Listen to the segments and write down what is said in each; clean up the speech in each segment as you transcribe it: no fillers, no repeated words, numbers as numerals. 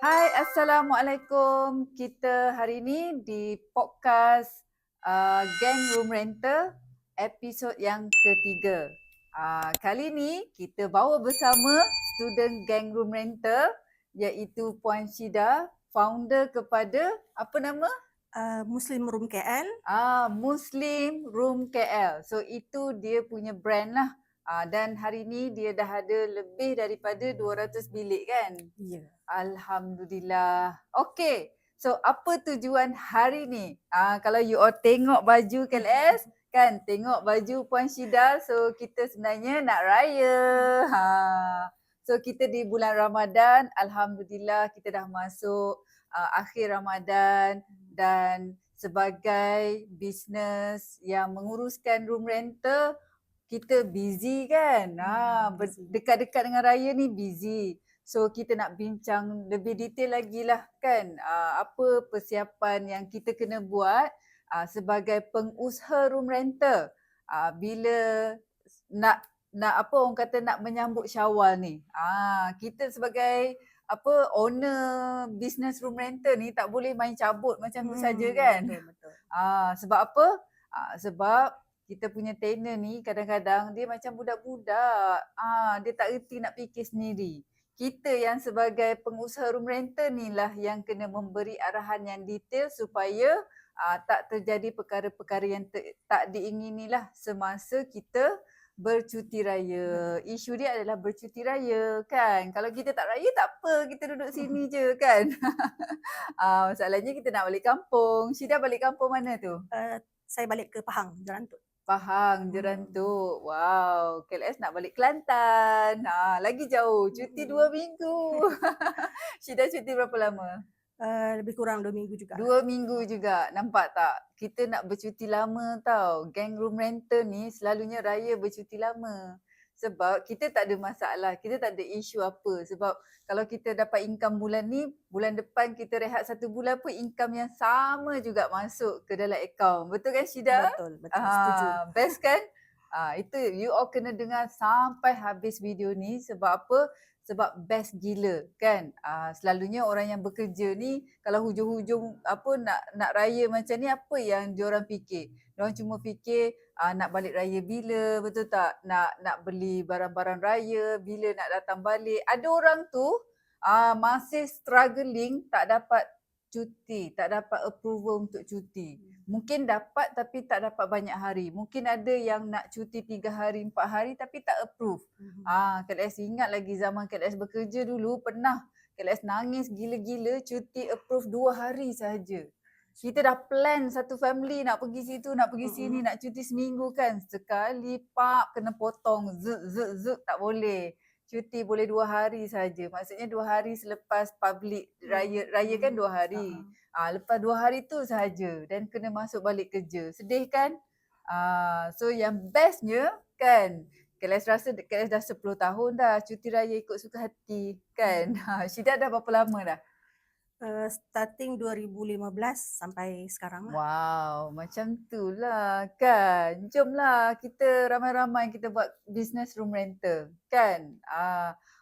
Hai, Assalamualaikum. Kita hari ini di podcast Gang Room Rental episod yang ketiga. Kali ini kita bawa bersama student Gang Room Rental iaitu Puan Syida, founder kepada apa nama? Muslim Room KL. Muslim Room KL. So itu dia punya brand lah. Dan hari ni dia dah ada lebih daripada 200 bilik kan? Ya. Alhamdulillah. Okay. So apa tujuan hari ni? Kalau you all tengok baju KLS, kan tengok baju Puan Syida, so kita sebenarnya nak raya. So kita di bulan Ramadan, Alhamdulillah kita dah masuk akhir Ramadan dan sebagai bisnes yang menguruskan room rental, kita busy kan. Busy. Dekat-dekat dengan raya ni busy. So kita nak bincang lebih detail lagi lah kan, apa persiapan yang kita kena buat sebagai pengusaha room rental bila nak apa orang kata nak menyambut Syawal ni. Kita sebagai apa owner business room rental ni tak boleh main cabut macam tu saja kan. Betul. Sebab apa? Sebab kita punya tenant ni kadang-kadang dia macam budak-budak. Dia tak reti nak fikir sendiri. Kita yang sebagai pengusaha room rental ni lah yang kena memberi arahan yang detail supaya tak terjadi perkara-perkara yang tak diingini lah semasa kita bercuti raya. Isu dia adalah bercuti raya kan. Kalau kita tak raya tak apa, kita duduk sini je kan. Masalahnya kita nak balik kampung. Syida balik kampung mana tu? Saya balik ke Pahang, Jalan Tut. Pahang, Jerantuk. Wow, KLS nak balik Kelantan. Lagi jauh. Cuti 2 minggu. Syida cuti berapa lama? Lebih kurang 2 minggu juga. 2 minggu juga. Nampak tak? Kita nak bercuti lama tau. Gang room rental ni selalunya raya bercuti lama. Sebab kita tak ada masalah. Kita tak ada isu apa. Sebab kalau kita dapat income bulan ni, bulan depan kita rehat 1 bulan pun income yang sama juga masuk ke dalam akaun. Betul kan Syida? Betul. Setuju. Best kan? Itu you all kena dengar sampai habis video ni. Sebab apa? Sebab best gila kan. Selalunya orang yang bekerja ni kalau hujung-hujung apa nak raya macam ni, apa yang diorang fikir? Diorang cuma fikir nak balik raya bila, betul tak? Nak beli barang-barang raya, bila nak datang balik. Ada orang tu masih struggling tak dapat cuti, tak dapat approval untuk cuti. Mungkin dapat tapi tak dapat banyak hari. Mungkin ada yang nak cuti 3 hari, 4 hari tapi tak approve. KLS ingat lagi zaman KLS bekerja dulu pernah KLS nangis gila-gila cuti approve 2 hari sahaja. Kita dah plan satu family nak pergi situ, nak pergi sini, nak cuti seminggu kan. Sekali kena potong, zuk tak boleh. Cuti boleh 2 hari saja. Maksudnya 2 hari selepas public raya kan 2 hari. Lepas 2 hari tu sahaja dan kena masuk balik kerja. Sedih kan? So yang bestnya kan, KLS rasa KLS dah 10 tahun dah cuti raya ikut suka hati kan. Syida dah berapa lama dah? Starting 2015 sampai sekarang lah. Wow, macam tu lah kan. Jomlah kita ramai-ramai kita buat business room rental kan.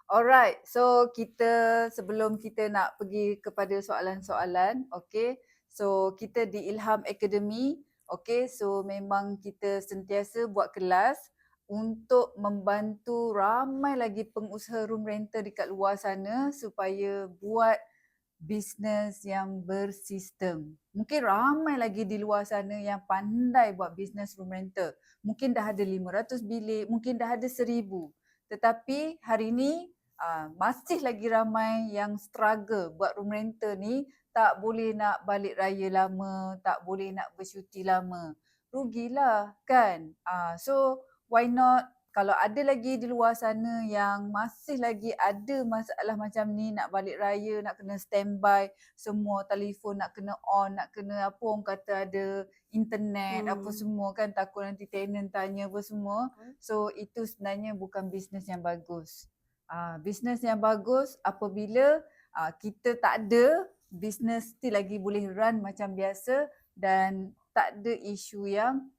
Alright, so kita sebelum kita nak pergi kepada soalan-soalan, okay. So kita di Ilham Academy, okay. So memang kita sentiasa buat kelas untuk membantu ramai lagi pengusaha room rental dekat luar sana supaya buat bisnes yang bersistem. Mungkin ramai lagi di luar sana yang pandai buat bisnes room rental. Mungkin dah ada 500 bilik, mungkin dah ada 1,000. Tetapi hari ini masih lagi ramai yang struggle buat room rental ni, tak boleh nak balik raya lama, tak boleh nak bercuti lama. Rugilah kan? So why not, kalau ada lagi di luar sana yang masih lagi ada masalah macam ni, nak balik raya, nak kena standby, semua telefon nak kena on, nak kena apa orang kata ada internet, apa semua kan, takut nanti tenant tanya apa semua. So itu sebenarnya bukan bisnes yang bagus. Bisnes yang bagus apabila kita tak ada, bisnes still lagi boleh run macam biasa dan tak ada isu yang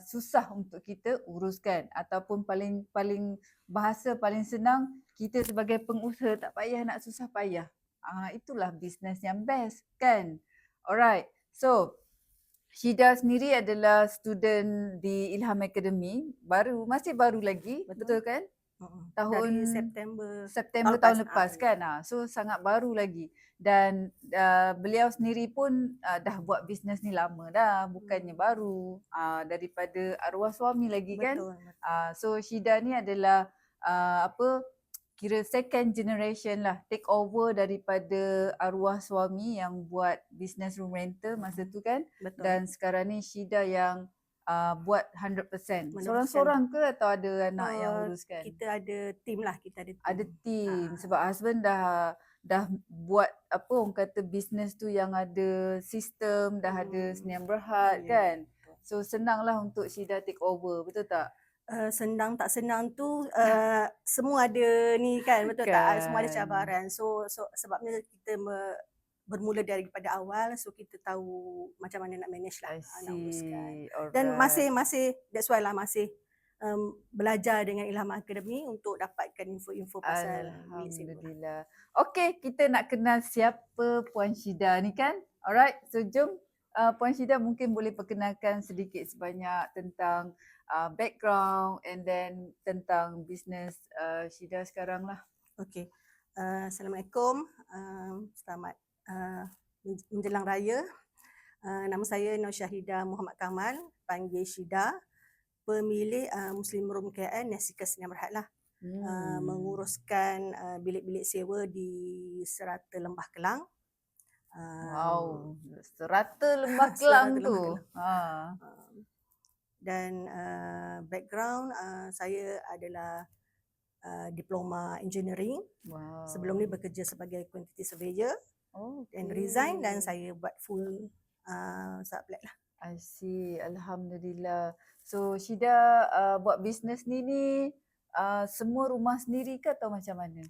susah untuk kita uruskan, ataupun paling bahasa paling senang, kita sebagai pengusaha tak payah nak susah payah. Itulah bisnes yang best kan. Alright. So Syida sendiri adalah student di Ilham Academy, masih baru lagi, Betul. betul kan? Tahun Dari September September tahun tahun lepas. lepas kan. So sangat baru lagi. Dan beliau sendiri pun dah buat bisnes ni lama dah, bukannya baru. Daripada arwah suami lagi kan. Betul. So Syida ni adalah kira second generation lah, take over daripada arwah suami yang buat bisnes room rental masa tu kan. Betul. Dan sekarang ni Syida yang buat 100%. Meneruskan. Seorang-seorang ke atau ada anak yang Uh, uruskan? Kita ada tim lah, kita ada tim. Ada team sebab husband dah buat orang kata bisnes tu yang ada sistem, dah ada Sdn Bhd kan. So senanglah untuk Syida take over, betul tak? Senang tak senang tu semua ada ni kan, betul tak? Semua ada Kan. cabaran. So sebabnya kita bermula daripada awal, so kita tahu macam mana nak manage lah, I nak uruskan. see. Dan Alright. masih that's why lah masih belajar dengan Ilham Academy untuk dapatkan info-info pasal bilik sewa. Alhamdulillah. Okey, kita nak kenal siapa Puan Syida ni kan. Alright, so jom Puan Syida mungkin boleh perkenalkan sedikit sebanyak tentang background and then tentang bisnes Syida sekarang lah. Okey. Assalamualaikum. Selamat menjelang raya. Nama saya Nur Syahida Muhammad Kamal, panggil Syida. Pemilik Muslim Room KL Nasika Sdn Bhd lah. Menguruskan bilik-bilik sewa di Serata Lembah Kelang. Wow, Serata Lembah Kelang Serata tu. Lembah Dan background saya adalah diploma engineering. Wow. Sebelum ni bekerja sebagai quantity surveyor. Dan Okay. resign dan saya buat full sublet lah. I see. Alhamdulillah. So Syida buat bisnes ni semua rumah sendiri ke atau macam mana?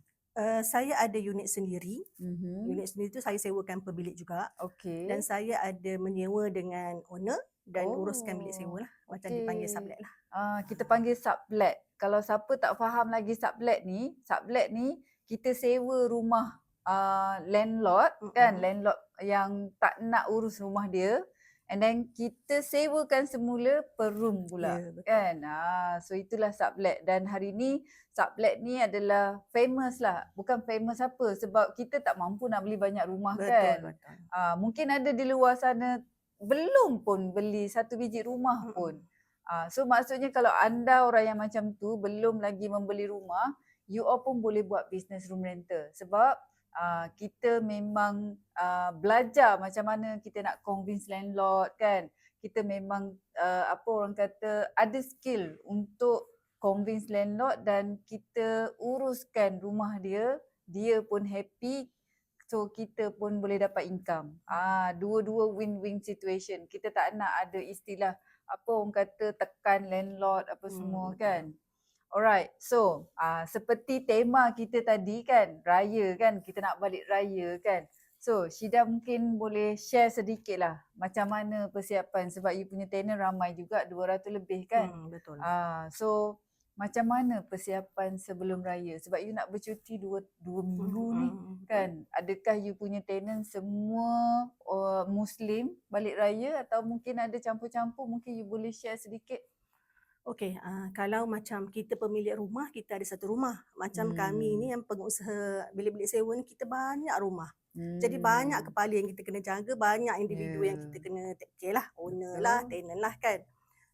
Saya ada unit sendiri. Mm-hmm. Unit sendiri tu saya sewakan per bilik juga. Okay. Dan saya ada menyewa dengan owner dan uruskan bilik sewa lah. Macam dipanggil sublet lah. Kita panggil sublet. Kalau siapa tak faham lagi sublet ni kita sewa rumah landlord kan, landlord yang tak nak urus rumah dia. And then kita sewakan semula per room pula, kan. So itulah sublet. Dan hari ni sublet ni adalah famous lah. Bukan famous apa, sebab kita tak mampu nak beli banyak rumah kan. Betul. Mungkin ada di luar sana belum pun beli satu biji rumah pun. So maksudnya kalau anda orang yang macam tu belum lagi membeli rumah, you all pun boleh buat business room rental. Sebab kita memang belajar macam mana kita nak convince landlord kan. Kita memang orang kata ada skill untuk convince landlord dan kita uruskan rumah dia pun happy. So kita pun boleh dapat income. Dua-dua win-win situation. Kita tak nak ada istilah orang kata tekan landlord semua kan. Alright, so seperti tema kita tadi kan, raya kan, kita nak balik raya kan. So Syida mungkin boleh share sedikit lah macam mana persiapan sebab you punya tenant ramai juga, 200 lebih kan. Betul. So macam mana persiapan sebelum raya sebab you nak bercuti 2 minggu ni kan. Adakah you punya tenant semua Muslim balik raya atau mungkin ada campur-campur, mungkin you boleh share sedikit. Okey, kalau macam kita pemilik rumah, kita ada satu rumah. Macam kami ni yang pengusaha bilik-bilik sewa ni, kita banyak rumah. Jadi banyak kepala yang kita kena jaga, banyak individu yang kita kena take care lah. Owner lah, tenant lah kan.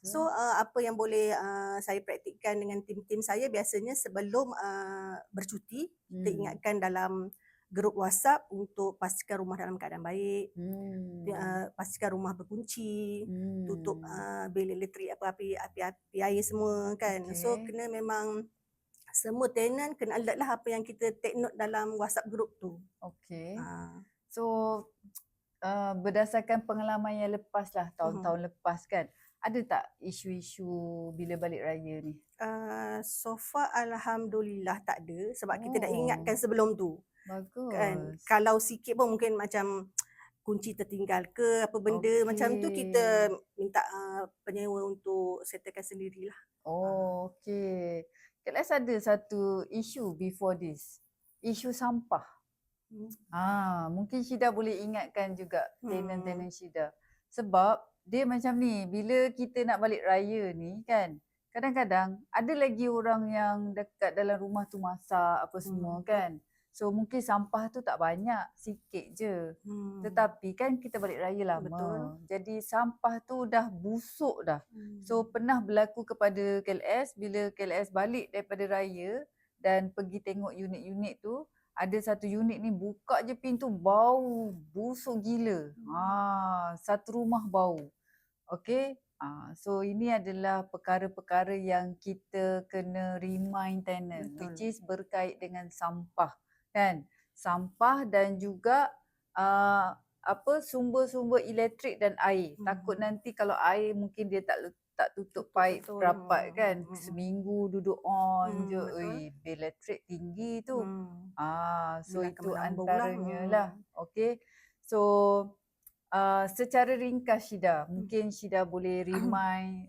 So apa yang boleh saya praktikkan dengan tim-tim saya biasanya sebelum bercuti, kita ingatkan dalam grup WhatsApp untuk pastikan rumah dalam keadaan baik, pastikan rumah berkunci, tutup bil elektrik, api air semua kan. So kena memang semua tenant kena alert lah apa yang kita take note dalam WhatsApp group tu. Okay. So berdasarkan pengalaman yang lepas lah, tahun-tahun lepas kan, ada tak isu-isu bila balik raya ni? So far Alhamdulillah tak ada sebab kita dah ingatkan sebelum tu. Bagus. Kan, kalau sikit pun mungkin macam kunci tertinggal ke apa benda macam tu, kita minta penyewa untuk settlekan sendirilah. Okay. Kelas ada satu isu before this. Isu sampah. Hmm. Mungkin Syida boleh ingatkan juga Hmm. tenant-tenant Syida. Sebab dia macam ni, bila kita nak balik raya ni kan, kadang-kadang ada lagi orang yang dekat dalam rumah tu masak apa semua kan. So mungkin sampah tu tak banyak, sikit je. Tetapi kan kita balik raya lama. Betul. Jadi sampah tu dah busuk dah. So pernah berlaku kepada KLS, bila KLS balik daripada raya dan pergi tengok unit-unit tu, ada satu unit ni buka je pintu bau busuk gila. Satu rumah bau. Okey. So ini adalah perkara-perkara yang kita kena remind tenant, which is berkait dengan sampah kan. Sampah dan juga sumber-sumber elektrik dan air. Takut nanti kalau air mungkin dia tak tutup pipe rapat kan. Seminggu duduk on je. Bil elektrik tinggi tu. So Bila akan itu menambah lah. antaranya lah. Okay. So secara ringkas Syida, mungkin Syida boleh remind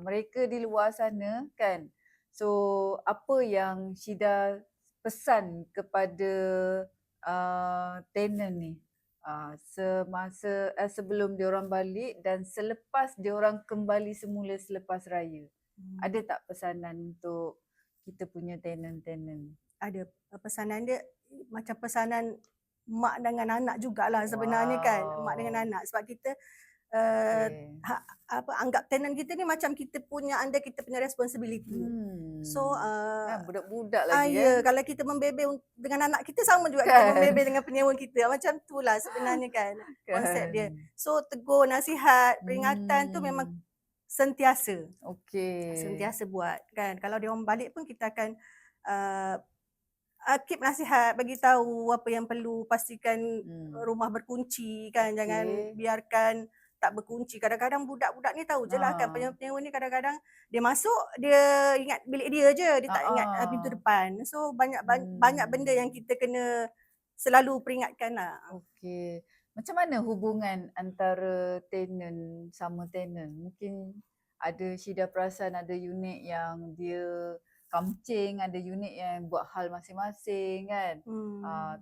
mereka di luar sana kan. So apa yang Syida pesan kepada tenant ni semasa sebelum diorang balik dan selepas diorang kembali semula selepas raya. Ada tak pesanan untuk kita punya tenant-tenant? Ada pesanan dia macam pesanan mak dengan anak jugalah sebenarnya kan. Mak dengan anak, sebab kita anggap tenant kita ni macam kita punya under kita punya responsibility. So budak-budak lagi kalau kita membebel dengan anak kita sama juga kita membebel dengan penyewa kita. Macam tu lah sebenarnya kan konsep dia. So tegur, nasihat, peringatan tu memang sentiasa. Sentiasa buat kan. Kalau dia orang balik pun kita akan keep nasihat, bagi tahu apa yang perlu, pastikan rumah berkunci kan. Jangan biarkan tak berkunci. Kadang-kadang budak-budak ni tahu je lah kan, penyewa-penyewa ni kadang-kadang dia masuk, dia ingat bilik dia je, dia tak ingat pintu depan. So banyak benda yang kita kena selalu peringatkan lah. Okey. Macam mana hubungan antara tenant sama tenant? Mungkin ada Syida perasan ada unit yang dia kamcing, ada unit yang buat hal masing-masing kan.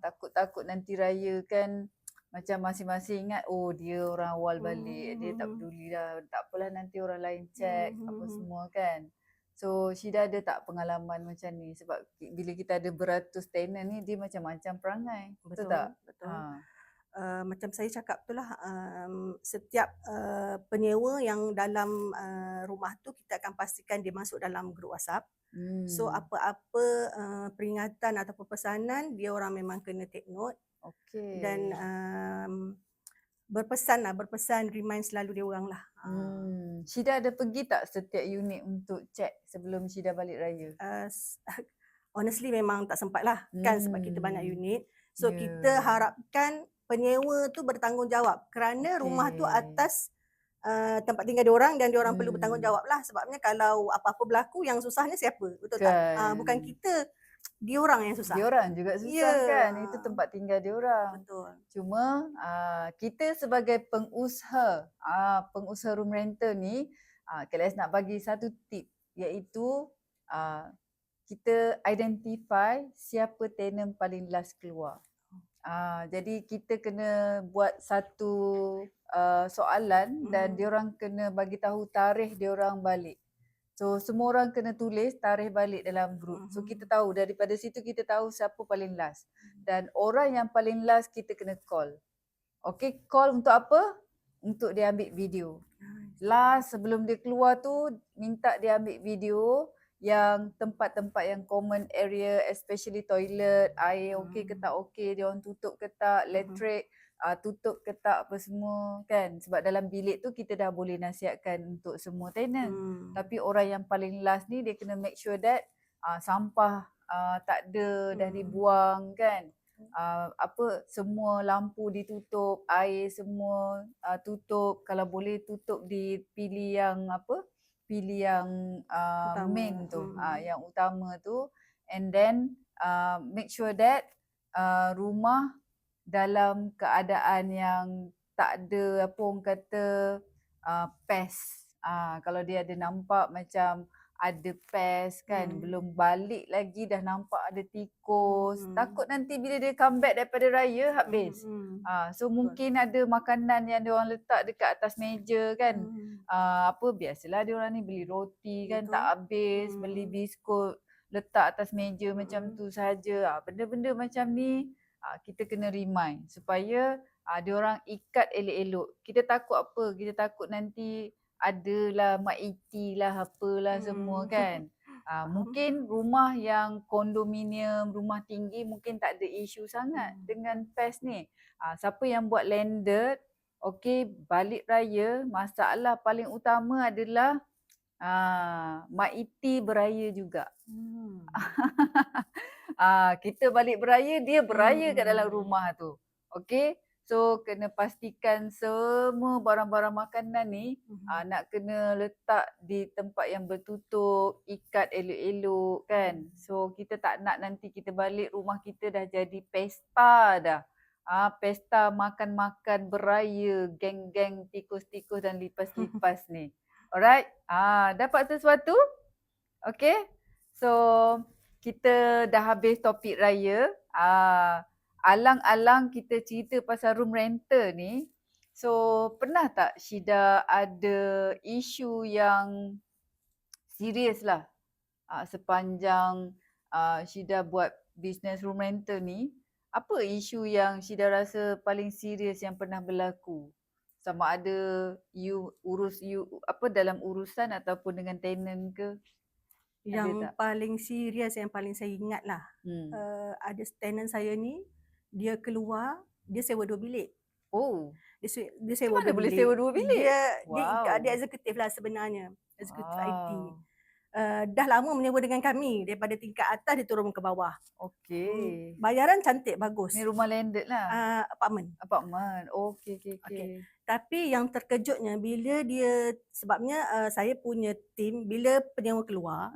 Takut-takut nanti raya kan macam masing-masing ingat dia orang awal balik, dia tak peduli dah, tak apalah nanti orang lain check apa semua kan. So Syida ada tak pengalaman macam ni? Sebab bila kita ada beratus tenant ni dia macam-macam perangai. Betul tak? Betul. Macam saya cakap tu lah, setiap penyewa yang dalam rumah tu kita akan pastikan dia masuk dalam grup WhatsApp. So apa-apa peringatan ataupun pesanan dia orang memang kena take note. Dan berpesan remind selalu dia orang lah. Syida ada pergi tak setiap unit untuk check sebelum Syida balik raya? Honestly memang tak sempat lah kan, sebab kita banyak unit. So kita harapkan penyewa tu bertanggungjawab kerana rumah tu atas tempat tinggal diorang dan diorang perlu bertanggungjawab lah. Sebabnya kalau apa-apa berlaku yang susahnya siapa? Betul tak? Bukan kita, diorang yang susah. Diorang juga susah kan, itu tempat tinggal diorang. Betul. Cuma kita sebagai pengusaha room rental ni, KLS nak bagi satu tip, iaitu kita identify siapa tenant paling last keluar. Jadi kita kena buat satu soalan dan diorang kena bagi tahu tarikh diorang balik. So semua orang kena tulis tarikh balik dalam grup. So kita tahu, daripada situ kita tahu siapa paling last. Dan orang yang paling last kita kena call. Okay, call untuk apa? Untuk dia ambil video. Last sebelum dia keluar tu, minta dia ambil video yang tempat-tempat yang common area, especially toilet, air okey ke tak okey, dia orang tutup ke tak, elektrik tutup ke tak apa semua kan. Sebab dalam bilik tu kita dah boleh nasihatkan untuk semua tenant. Tapi orang yang paling last ni dia kena make sure that sampah tak ada dah dibuang kan. Semua lampu ditutup, air semua tutup, kalau boleh tutup pilih yang main tu, yang utama tu, and then make sure that rumah dalam keadaan yang tak ada apa orang kata pest. Kalau dia ada nampak macam ada pest kan, belum balik lagi dah nampak ada tikus. Takut nanti bila dia come back daripada raya habis. So Betul. mungkin ada makanan yang dia orang letak dekat atas meja kan. Apa biasalah dia orang ni beli roti kan tak Betul. habis, beli biskut letak atas meja macam tu saja. Benda-benda macam ni kita kena remind supaya dia orang ikat elok-elok. Kita takut apa? Kita takut nanti adalah mak iti lah apalah semua kan. Mungkin rumah yang kondominium, rumah tinggi mungkin tak ada isu sangat dengan pest ni. Siapa yang buat landed, okey, balik raya masalah paling utama adalah mak iti beraya juga. Kita balik beraya, dia beraya kat dalam rumah tu. Okey? So kena pastikan semua barang-barang makanan ni nak kena letak di tempat yang bertutup, ikat elok-elok kan. So kita tak nak nanti kita balik rumah kita dah jadi pesta dah. Pesta makan-makan beraya, geng-geng tikus-tikus dan lipas-lipas ni. Alright? Dapat sesuatu? Okay? So kita dah habis topik raya. Alang-alang kita cerita pasal room rental ni. So pernah tak Syida ada isu yang serius lah sepanjang Syida buat business room rental ni? Apa isu yang Syida rasa paling serius yang pernah berlaku? Sama ada you dalam urusan ataupun dengan tenant ke? Yang paling serius, yang paling saya ingat lah, ada tenant saya ni, dia keluar, dia sewa 2 bilik. Oh, Dia sewa macam mana 2 boleh bilik. sewa 2 bilik? Dia eksekutif lah sebenarnya, eksekutif IT. Dah lama menyewa dengan kami, daripada tingkat atas dia turun ke bawah. Okey. Bayaran cantik, bagus. Ni rumah landed lah. Apartment. Okey. Tapi yang terkejutnya bila dia, sebabnya saya punya team, bila penyewa keluar,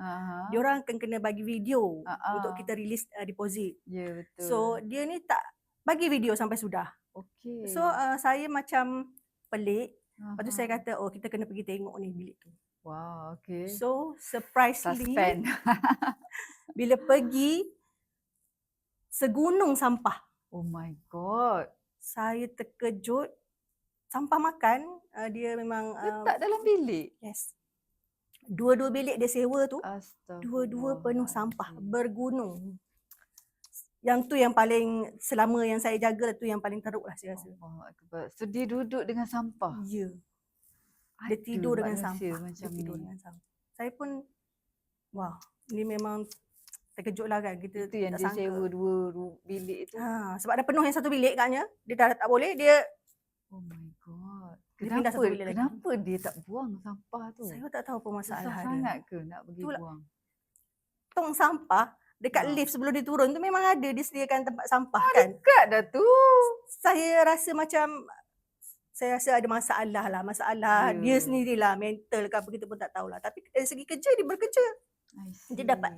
diorang akan kena bagi video untuk kita release deposit. Ya, betul. So dia ni tak bagi video sampai sudah. Okey. So saya macam pelik. Lepas tu saya kata, kita kena pergi tengok ni bilik tu. Wow, okey. So surprisingly, Suspend. bila pergi, segunung sampah. Oh my god. Saya terkejut. Sampah makan, dia memang letak dalam bilik? Yes. Dua-dua bilik dia sewa tu, Astagfirullah. dua-dua penuh sampah, bergunung. Yang tu yang paling, selama yang saya jaga tu yang paling teruk lah saya rasa. So dia duduk dengan sampah? Ya. Dia tidur dengan sampah. Dia tidur dengan sampah. Saya pun, wah, ni memang terkejut lah kan. Kita itu yang tak dia sangka. sewa 2 bilik tu? Sebab dah penuh yang satu bilik katnya, dia dah tak boleh, dia oh my god. Kenapa dia tak buang sampah tu? Saya tak tahu apa masalah susah dia. sangat ke nak pergi buang? Tong sampah dekat lift sebelum dia turun tu memang ada disediakan tempat sampah kan. Dekat dah tu. Saya rasa ada masalah lah. Dia sendirilah, mental ke apa kita pun tak tahulah. Tapi dari segi kerja, dia bekerja.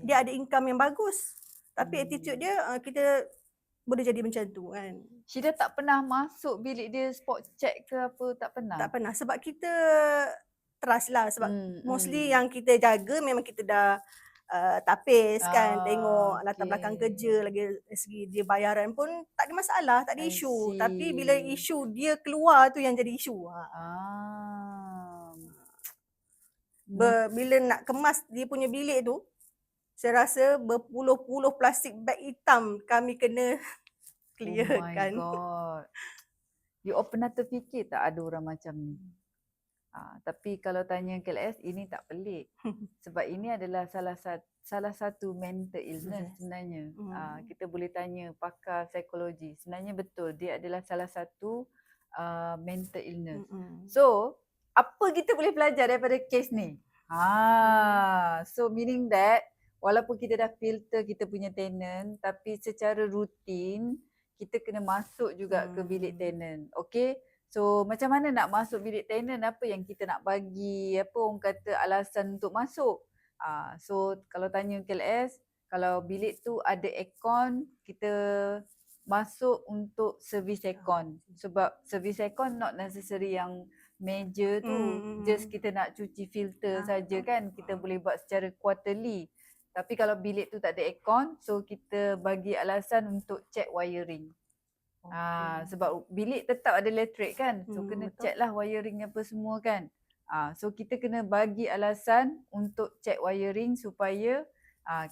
Dia ada income yang bagus. Tapi attitude dia, kita boleh jadi macam tu kan. Syida tak pernah masuk bilik dia spot check ke apa? Tak pernah? Tak pernah. Sebab kita trust lah. Sebab mostly yang kita jaga memang kita dah tapis kan. Tengok latar belakang kerja lagi, dari segi dia bayaran pun tak ada masalah, tak ada isu. Tapi bila isu dia keluar tu yang jadi isu. Bila nak kemas dia punya bilik tu, saya rasa berpuluh-puluh plastik beg hitam kami kena clearkan. Oh my god. You pernah terfikir tak ada orang macam ni? Tapi kalau tanya KLS, ini tak pelik. Sebab ini adalah salah satu mental illness sebenarnya. Kita boleh tanya pakar psikologi. Sebenarnya betul, dia adalah salah satu mental illness. So, apa kita boleh belajar daripada kes ni? So meaning that walaupun kita dah filter kita punya tenant, tapi secara rutin kita kena masuk juga ke bilik tenant. Okay? So macam mana nak masuk bilik tenant, apa yang kita nak bagi, apa orang kata alasan untuk masuk. So kalau tanya KLS, kalau bilik tu ada aircon, kita masuk untuk servis aircon. Sebab servis aircon not necessary yang meja tu. Just kita nak cuci filter saja kan, kita boleh buat secara quarterly. Tapi kalau bilik tu tak ada aircon, so kita bagi alasan untuk check wiring. Sebab bilik tetap ada elektrik kan, so kena betul. check lah wiring apa semua kan. So kita kena bagi alasan untuk check wiring supaya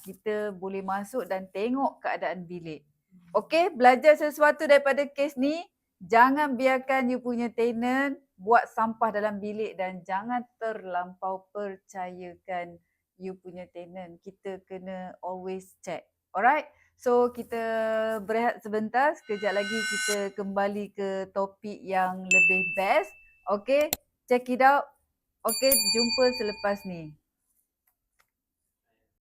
kita boleh masuk dan tengok keadaan bilik. Okay, belajar sesuatu daripada kes ni. Jangan biarkan you punya tenant buat sampah dalam bilik dan jangan terlampau percayakan you punya tenant. Kita kena always check. Alright, so kita berehat sebentar. Sekejap lagi kita kembali ke topik yang lebih best. Okay, check it out. Okay, jumpa selepas ni.